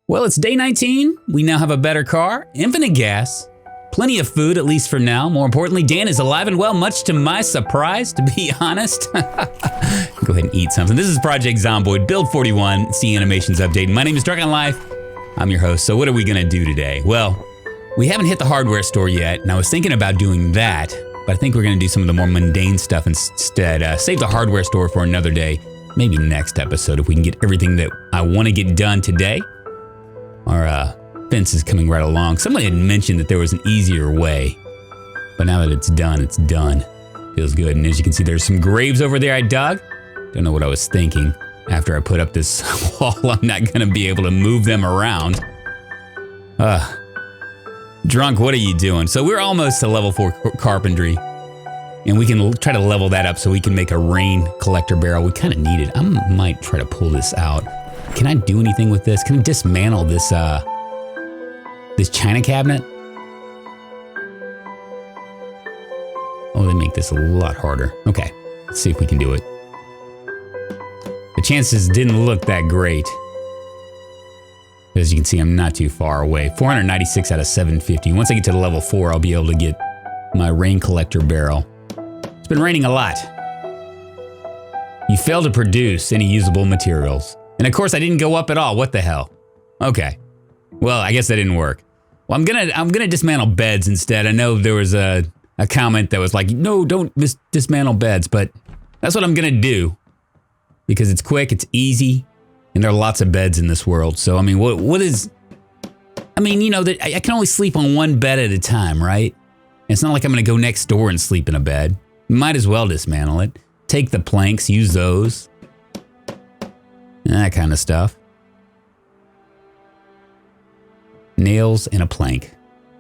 Well, it's day 19. We now have a better car, infinite gas, plenty of food, at least for now. More importantly, Dan is alive and well, much to my surprise, to be honest. Go ahead and eat something. This is Project Zomboid Build 41. It's the animations update. My name is Drunkonlife. I'm your host. So what are we going to do today? Well, we haven't hit the hardware store yet, and I was thinking about doing that, but I think we're going to do some of the more mundane stuff instead. Save the hardware store for another day, maybe next episode if we can get everything that I want to get done today. Our fence is coming right along. Someone had mentioned that there was an easier way, but now that it's done, it's done. Feels good. And as you can see, there's some graves over there I dug. Don't know what I was thinking. After I put up this wall, I'm not going to be able to move them around. Drunk, what are you doing? So we're almost to level 4 carpentry, and we can try to level that up so we can make a rain collector barrel. We kind of need it. I might try to pull this out. Can I do anything with this? Can I dismantle this this china cabinet? Oh, they make this a lot harder. Okay, let's see if we can do it. The chances didn't look that great. As you can see, I'm not too far away. 496 out of 750. Once I get to the level 4, I'll be able to get my rain collector barrel. It's been raining a lot. You failed to produce any usable materials. And of course, I didn't go up at all. What the hell? Okay. Well, I guess that didn't work. Well, I'm gonna dismantle beds instead. I know there was a comment that was like, no, don't dismantle beds, but that's what I'm gonna do because it's quick, it's easy, and there are lots of beds in this world. So I mean, what is? I mean, you know that I can only sleep on one bed at a time, right? It's not like I'm gonna go next door and sleep in a bed. Might as well dismantle it. Take the planks, use those. That kind of stuff. Nails and a plank.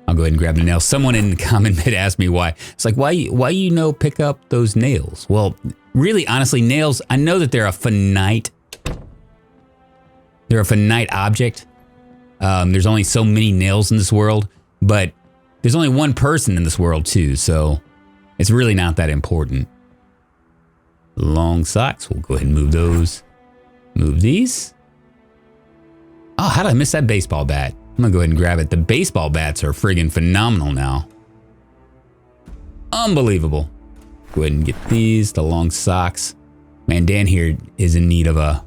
I'll go ahead and grab the nails. Someone in the comment had asked me why. It's like, why you pick up those nails? Well, really, honestly, nails, I know that they're a finite object. There's only so many nails in this world, but there's only one person in this world too, so it's really not that important. Long socks, we'll go ahead and move those. Move these. Oh, how did I miss that baseball bat? I'm gonna go ahead and grab it. The baseball bats are friggin' phenomenal now. Unbelievable. Go ahead and get these, the long socks. Man, Dan here is in need of a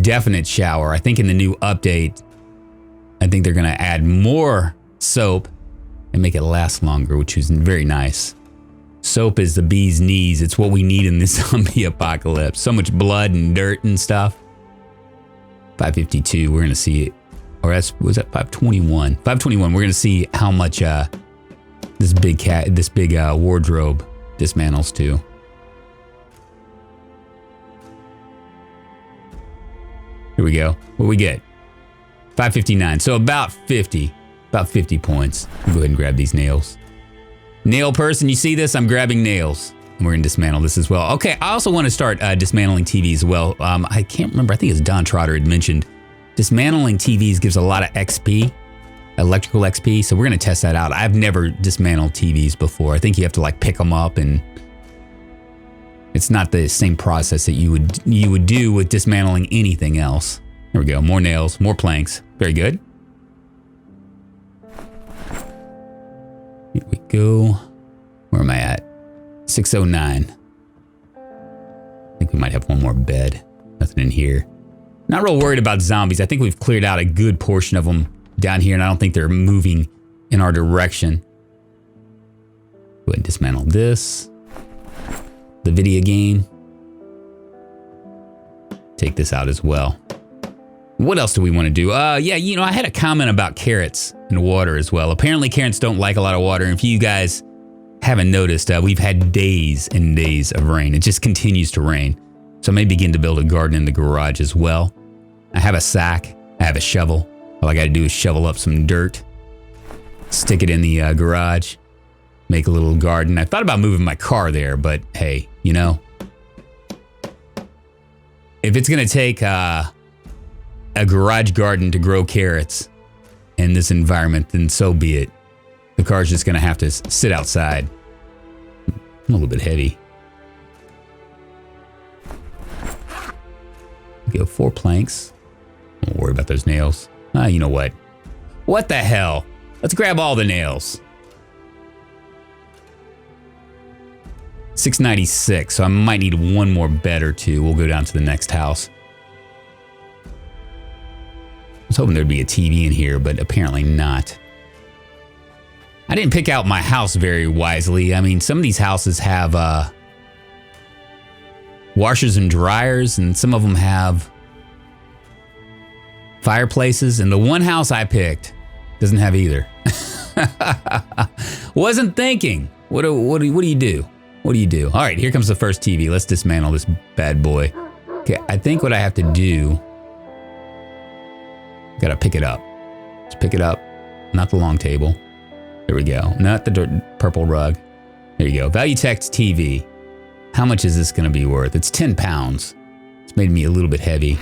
definite shower. I think in the new update, I think they're gonna add more soap and make it last longer, which is very nice. Soap is the bee's knees. It's what we need in this zombie apocalypse. So much blood and dirt and stuff. 552, we're gonna see it. Or was that 521? 521, we're gonna see how much this big wardrobe dismantles to. Here we go. What we get? 559. So about 50 points. We'll go ahead and grab these nails. Nail person, you see this? I'm grabbing nails. And we're gonna dismantle this as well. Okay, I also want to start dismantling TVs as well. I can't remember, I think it's Don Trotter had mentioned dismantling TVs gives a lot of XP, electrical XP, so we're gonna test that out. I've never dismantled TVs before. I think you have to like pick them up, and it's not the same process that you would do with dismantling anything else. There we go, more nails, more planks. Very good. Here we go. Where am I at? 609. I think we might have one more bed. Nothing in here. Not real worried about zombies. I think we've cleared out a good portion of them down here, and I don't think they're moving in our direction. Go ahead and dismantle this. The video game. Take this out as well. What else do we want to do? Yeah, you know, I had a comment about carrots and water as well. Apparently carrots don't like a lot of water, and if you guys haven't noticed, we've had days and days of rain. It just continues to rain. So I may begin to build a garden in the garage as well. I have a sack, I have a shovel. All I gotta do is shovel up some dirt, stick it in the garage, make a little garden. I thought about moving my car there, but hey, you know, if it's gonna take a garage garden to grow carrots in this environment, then so be it. The car's just gonna have to sit outside. I'm a little bit heavy. Go 4 planks. Don't worry about those nails. You know what? What the hell? Let's grab all the nails. 696, so I might need one more bed or two. We'll go down to the next house. I was hoping there'd be a TV in here, but apparently not. I didn't pick out my house very wisely. I mean, some of these houses have washers and dryers, and some of them have fireplaces, and the one house I picked doesn't have either. Wasn't thinking. What do you do? What do you do? All right, here comes the first TV. Let's dismantle this bad boy. Okay, I think what I have to do, gotta pick it up. Just pick it up, not the long table. There we go, not the purple rug. There you go, value text TV. How much is this gonna be worth? It's 10 pounds. It's made me a little bit heavy.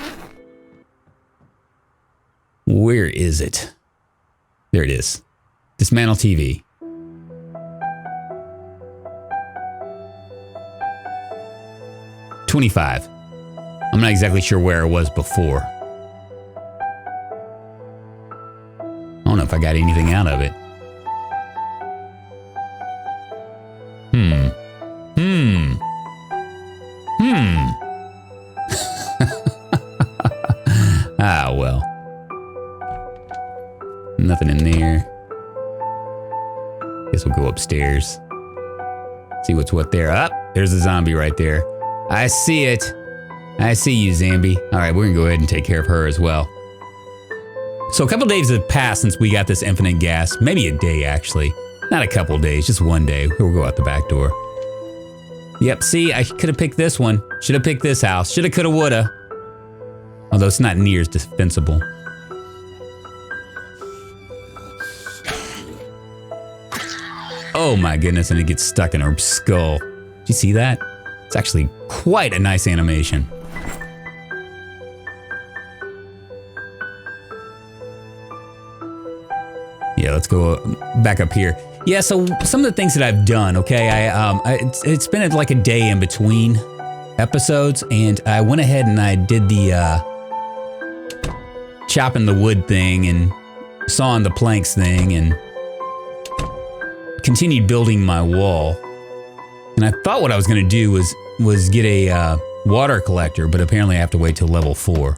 Where is it? There it is. Dismantle TV. $25. I'm not exactly sure where it was before. I don't know if I got anything out of it. Ah, well. Nothing in there. Guess we'll go upstairs. See what's what there. Up, there's a zombie right there. I see it. I see you, Zambi. All right, we're gonna go ahead and take care of her as well. So a couple days have passed since we got this infinite gas. Maybe a day, actually. Not a couple days, just one day. We'll go out the back door. Yep, see, I could have picked this one. Should have picked this house. Shoulda, coulda, woulda. Although it's not near as defensible. Oh my goodness, and it gets stuck in her skull. Did you see that? It's actually quite a nice animation. Yeah, let's go back up here. Yeah, so some of the things that I've done, okay, it's been like a day in between episodes, and I went ahead and I did the chopping the wood thing and sawing the planks thing and continued building my wall. And I thought what I was gonna do was get a water collector, but apparently I have to wait till level 4.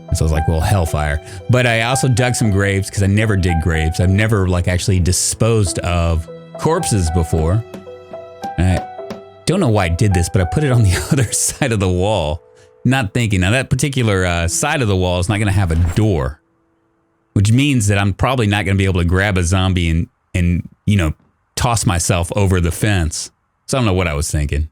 And so I was like, well, hellfire. But I also dug some graves because I never did graves. I've never like actually disposed of corpses before. And I don't know why I did this, but I put it on the other side of the wall, not thinking. Now that particular side of the wall is not gonna have a door, which means that I'm probably not gonna be able to grab a zombie and you know, toss myself over the fence. So I don't know what I was thinking.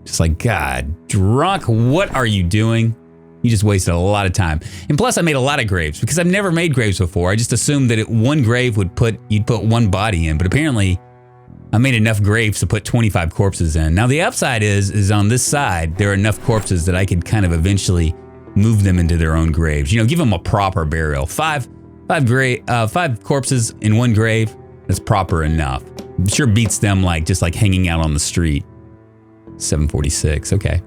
Just like, God, drunk, what are you doing? You just wasted a lot of time. And plus I made a lot of graves because I've never made graves before. I just assumed that one grave you'd put one body in, but apparently I made enough graves to put 25 corpses in. Now the upside is on this side, there are enough corpses that I could kind of eventually move them into their own graves. You know, give them a proper burial. Five corpses in one grave, that's proper enough. Sure beats them like just like hanging out on the street. 746, okay.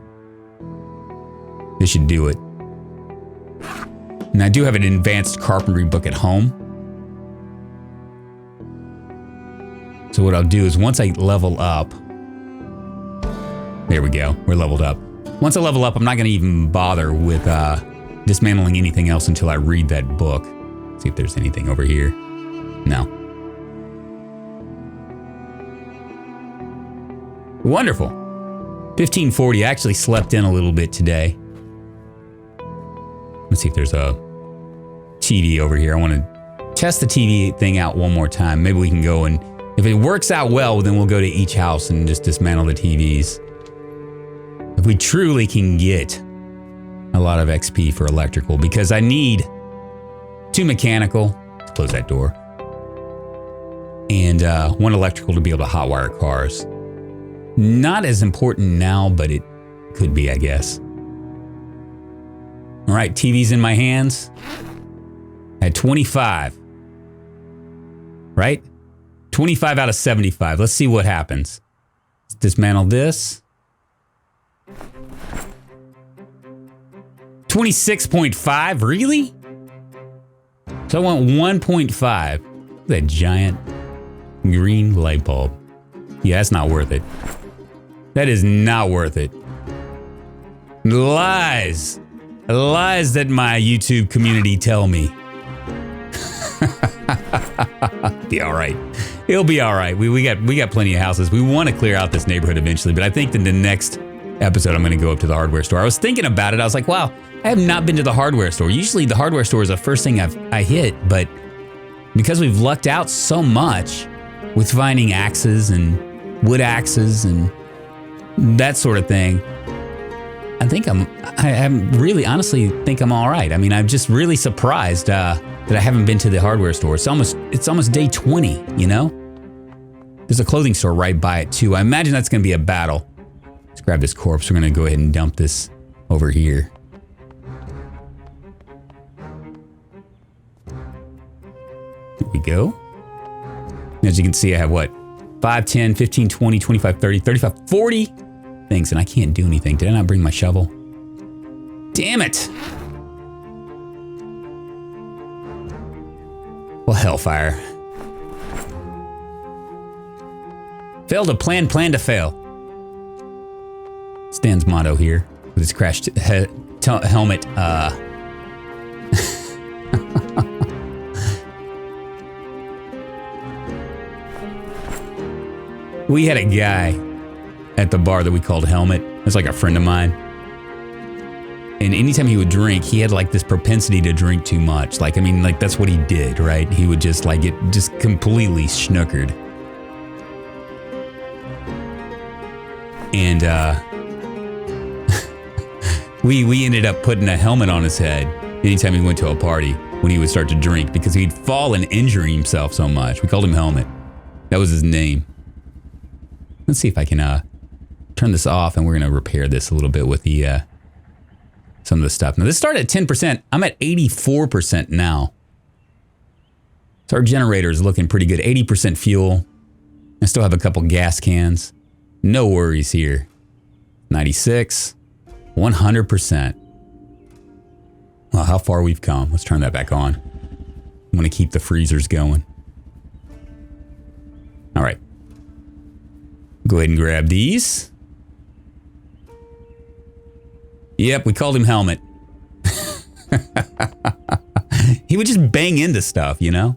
This should do it. And I do have an advanced carpentry book at home. So what I'll do is once I level up, there we go, we're leveled up. Once I level up, I'm not gonna even bother with dismantling anything else until I read that book. See if there's anything over here. No. Wonderful. 1540, I actually slept in a little bit today. Let's see if there's a TV over here. I want to test the TV thing out one more time. Maybe we can go and, if it works out well, then we'll go to each house and just dismantle the TVs. If we truly can get a lot of XP for electrical, because I need 2 mechanical, let's close that door, and 1 electrical to be able to hotwire cars. Not as important now, but it could be, I guess. All right, TV's in my hands. I had 25, right? 25 out of 75. Let's see what happens. Let's dismantle this. 26.5, really? So I want 1.5. Look at that giant green light bulb. Yeah, that's not worth it. That is not worth it. Lies. Lies that my YouTube community tell me. Be all right. It'll be all right. We got plenty of houses. We want to clear out this neighborhood eventually, but I think in the next episode I'm going to go up to the hardware store. I was thinking about it. I was like, wow, I have not been to the hardware store. Usually the hardware store is the first thing I hit, but because we've lucked out so much with finding axes and wood axes and that sort of thing, I really honestly think I'm all right. I mean, I'm just really surprised that I haven't been to the hardware store. It's almost day 20, you know? There's a clothing store right by it too. I imagine that's gonna be a battle. Let's grab this corpse. We're gonna go ahead and dump this over here. There we go. As you can see, I have what? 5, 10, 15, 20, 25, 30, 35, 40 things, and I can't do anything. Did I not bring my shovel? Damn it! Well, hellfire. Fail to plan, plan to fail. Stan's motto here with his crashed helmet. We had a guy at the bar that we called Helmet. It's like a friend of mine. And anytime he would drink, he had like this propensity to drink too much. Like, I mean, like that's what he did, right? He would just like get just completely snookered. And we ended up putting a helmet on his head anytime he went to a party when he would start to drink because he'd fall and injure himself so much. We called him Helmet. That was his name. Let's see if I can turn this off, and we're gonna repair this a little bit with the some of the stuff. Now this started at 10%. I'm at 84% now. So our generator is looking pretty good. 80% fuel. I still have a couple gas cans. No worries here. 96, 100%. Well, how far we've come. Let's turn that back on. I'm gonna keep the freezers going. All right. Go ahead and grab these. Yep, we called him Helmet. He would just bang into stuff, you know?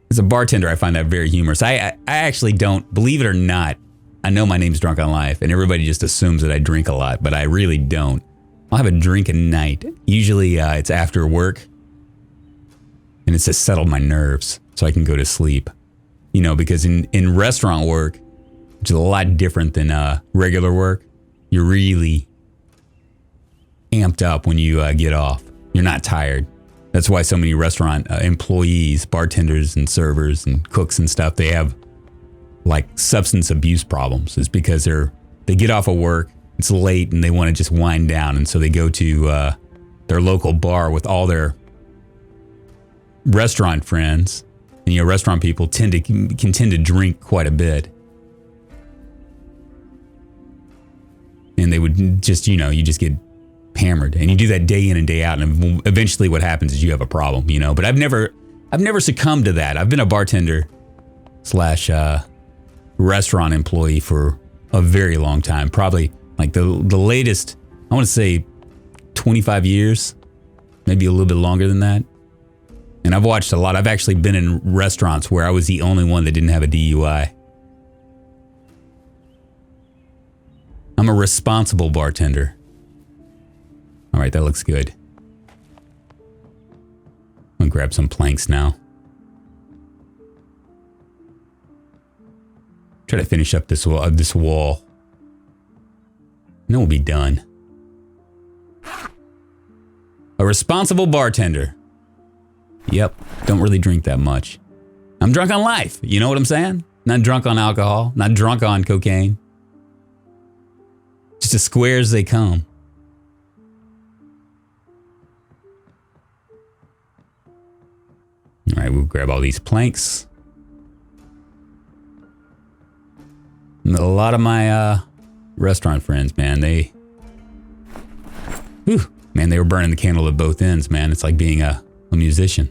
As a bartender, I find that very humorous. I actually don't, believe it or not, I know my name's Drunkonlife, and everybody just assumes that I drink a lot, but I really don't. I'll have a drink a night. Usually it's after work, and it's to settle my nerves so I can go to sleep. You know, because in restaurant work, which is a lot different than regular work, you're really amped up when you get off. You're not tired. That's why so many restaurant employees, bartenders and servers and cooks and stuff, they have like substance abuse problems. It's because they get off of work, it's late, and they want to just wind down, and so they go to their local bar with all their restaurant friends. And, you know, restaurant people can tend to drink quite a bit. And they would just, you know, you just get hammered. And you do that day in and day out. And eventually what happens is you have a problem, you know. But I've never succumbed to that. I've been a bartender / restaurant employee for a very long time. Probably like the latest, I want to say 25 years. Maybe a little bit longer than that. And I've watched a lot. I've actually been in restaurants where I was the only one that didn't have a DUI. I'm a responsible bartender. All right, that looks good. I'm gonna grab some planks now. Try to finish up this wall. And then we'll be done. A responsible bartender. Yep, don't really drink that much. I'm drunk on life, you know what I'm saying? Not drunk on alcohol, not drunk on cocaine. Just as square as they come. All right, we'll grab all these planks. And a lot of my restaurant friends, man, they were burning the candle at both ends, man. It's like being a musician.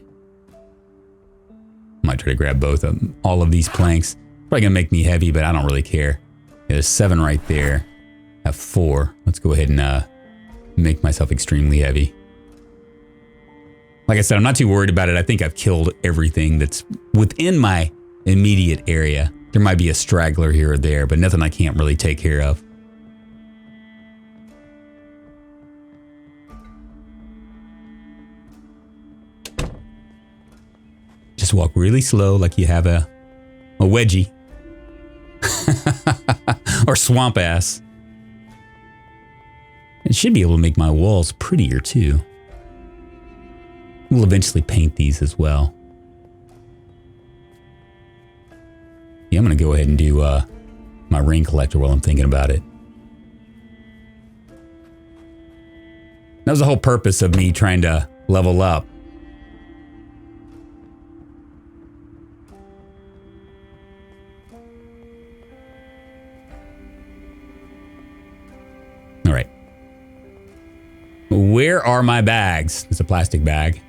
Might try to grab both of them. All of these planks. Probably gonna make me heavy, but I don't really care. There's 7 right there. I have 4. Let's go ahead and make myself extremely heavy. Like I said, I'm not too worried about it. I think I've killed everything that's within my immediate area. There might be a straggler here or there, but nothing I can't really take care of. Just walk really slow like you have a wedgie. Or swamp ass. It should be able to make my walls prettier too. We'll eventually paint these as well. Yeah, I'm going to go ahead and do my ring collector while I'm thinking about it. That was the whole purpose of me trying to level up. All right. Where are my bags? It's a plastic bag.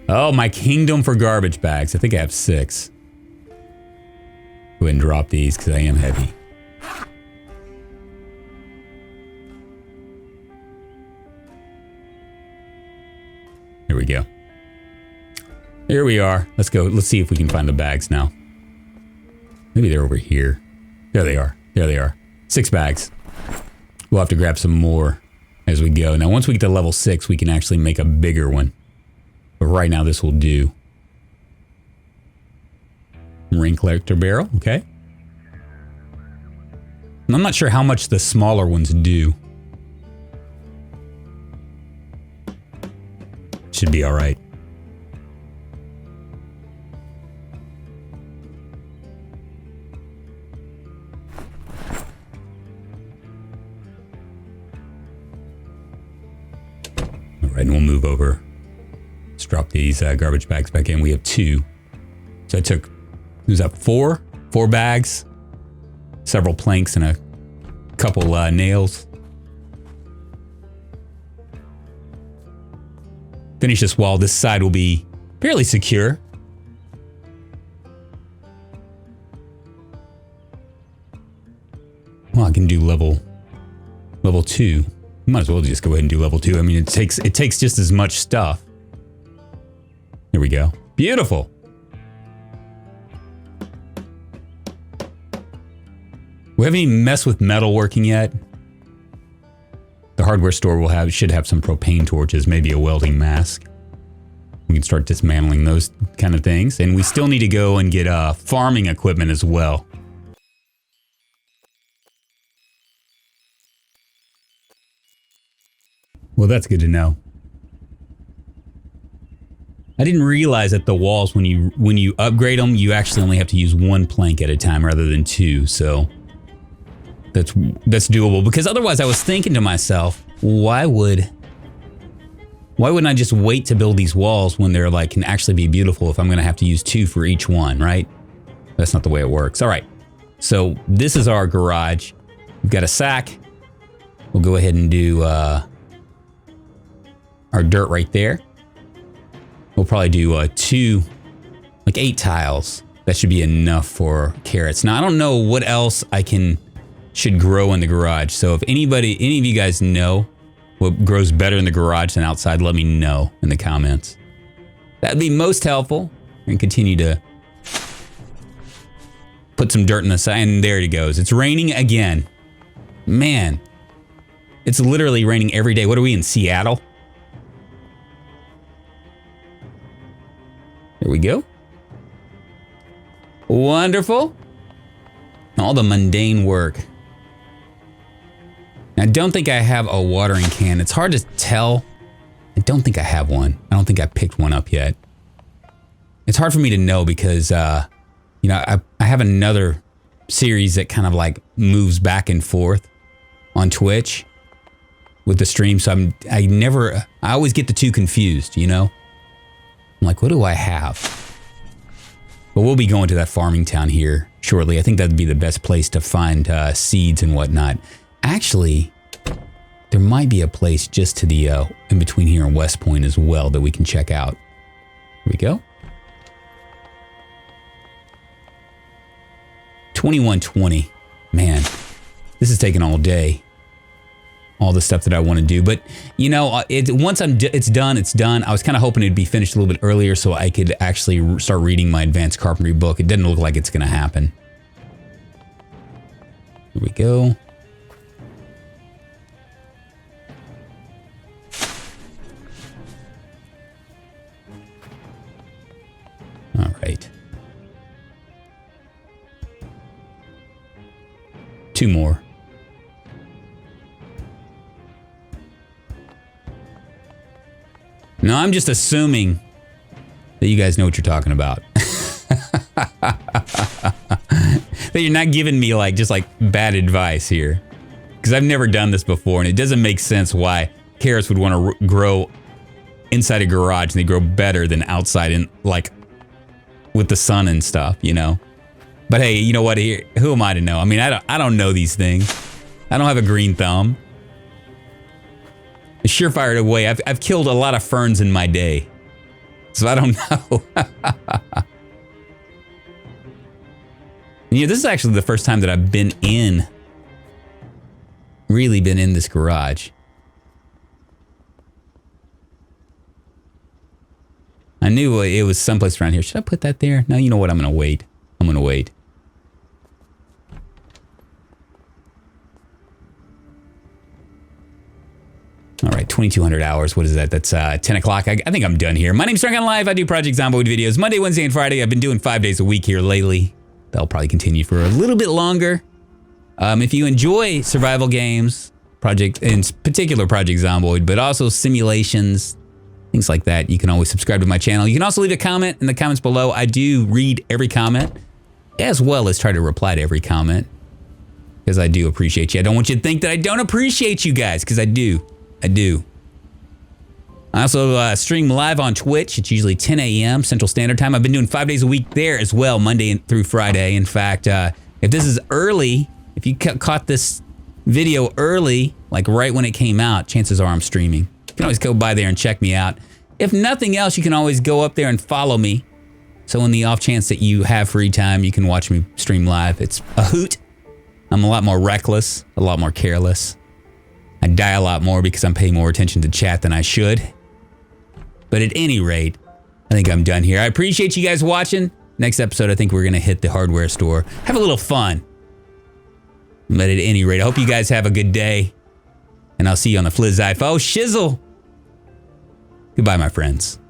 Oh, my kingdom for garbage bags. I think I have 6. Go ahead and drop these because I am heavy. Here we go. Here we are. Let's go. Let's see if we can find the bags now. Maybe they're over here. There they are. There they are. 6 bags. We'll have to grab some more as we go. Now, once we get to level 6, we can actually make a bigger one. But right now, this will do. Ring collector barrel, okay. And I'm not sure how much the smaller ones do. Should be all right. All right, and we'll move over. Let's drop these garbage bags back in. We have 2. So I took, was that 4? 4 bags, several planks, and a couple nails. Finish this wall. This side will be fairly secure. Well, I can do level 2. Might as well just go ahead and do level 2. I mean, it takes just as much stuff. Here we go. Beautiful. We haven't even messed with metalworking yet. The hardware store should have some propane torches, maybe a welding mask. We can start dismantling those kind of things. And we still need to go and get farming equipment as well. Well, that's good to know. I didn't realize that the walls, when you upgrade them, you actually only have to use 1 plank at a time rather than 2. So that's doable. Because otherwise, I was thinking to myself, why wouldn't I just wait to build these walls when they're like can actually be beautiful if I'm going to have to use 2 for each one, right? That's not the way it works. All right. So this is our garage. We've got a sack. We'll go ahead and do our dirt right there. We'll probably do 8 tiles. That should be enough for carrots. Now, I don't know what else should grow in the garage. So if any of you guys know what grows better in the garage than outside, let me know in the comments. That'd be most helpful. And continue to put some dirt in the side. And there it goes. It's raining again. Man, it's literally raining every day. What are we in, Seattle? There we go. Wonderful. All the mundane work. I don't think I have a watering can. It's hard to tell. I don't think I have one. I don't think I picked one up yet. It's hard for me to know because, I have another series that kind of like moves back and forth on Twitch with the stream. So I always get the 2 confused, you know? I'm like, what do I have? But we'll be going to that farming town here shortly. I think that'd be the best place to find seeds and whatnot. Actually, there might be a place just to the in between here and West Point as well that we can check out. Here we go. 2120. Man, this is taking all day. All the stuff that I want to do, but you know, once it's done, it's done. I was kind of hoping it'd be finished a little bit earlier so I could actually start reading my advanced carpentry book. It doesn't look like it's going to happen. Here we go. All right. 2 more. No, I'm just assuming that you guys know what you're talking about. That you're not giving me just bad advice here. Because I've never done this before, and it doesn't make sense why carrots would want to grow inside a garage and they grow better than outside in with the sun and stuff, you know. But hey, you know what? Here, who am I to know? I mean, I don't know these things. I don't have a green thumb. Surefire away. I've killed a lot of ferns in my day, so I don't know. Yeah, this is actually the first time that I've really been in this garage. I knew it was someplace around here. Should I put that there? No, you know what? I'm gonna wait. I'm gonna wait. All right, 2,200 hours. What is that? That's 10 o'clock. I think I'm done here. My name's Drunkonlife. I do Project Zomboid videos Monday, Wednesday, and Friday. I've been doing 5 days a week here lately. That'll probably continue for a little bit longer. If you enjoy survival games, in particular Project Zomboid, but also simulations, things like that, you can always subscribe to my channel. You can also leave a comment in the comments below. I do read every comment, as well as try to reply to every comment, because I do appreciate you. I don't want you to think that I don't appreciate you guys, because I do. I do. I also stream live on Twitch. It's usually 10 a.m. Central Standard Time. I've been doing 5 days a week there as well, Monday through Friday. In fact, if this is early, if you caught this video early, right when it came out, chances are I'm streaming. You can always go by there and check me out. If nothing else, you can always go up there and follow me. So in the off chance that you have free time, you can watch me stream live. It's a hoot. I'm a lot more reckless, a lot more careless. I die a lot more because I'm paying more attention to chat than I should. But at any rate, I think I'm done here. I appreciate you guys watching. Next episode, I think we're going to hit the hardware store. Have a little fun. But at any rate, I hope you guys have a good day. And I'll see you on the Flizz-Ifo shizzle. Goodbye, my friends.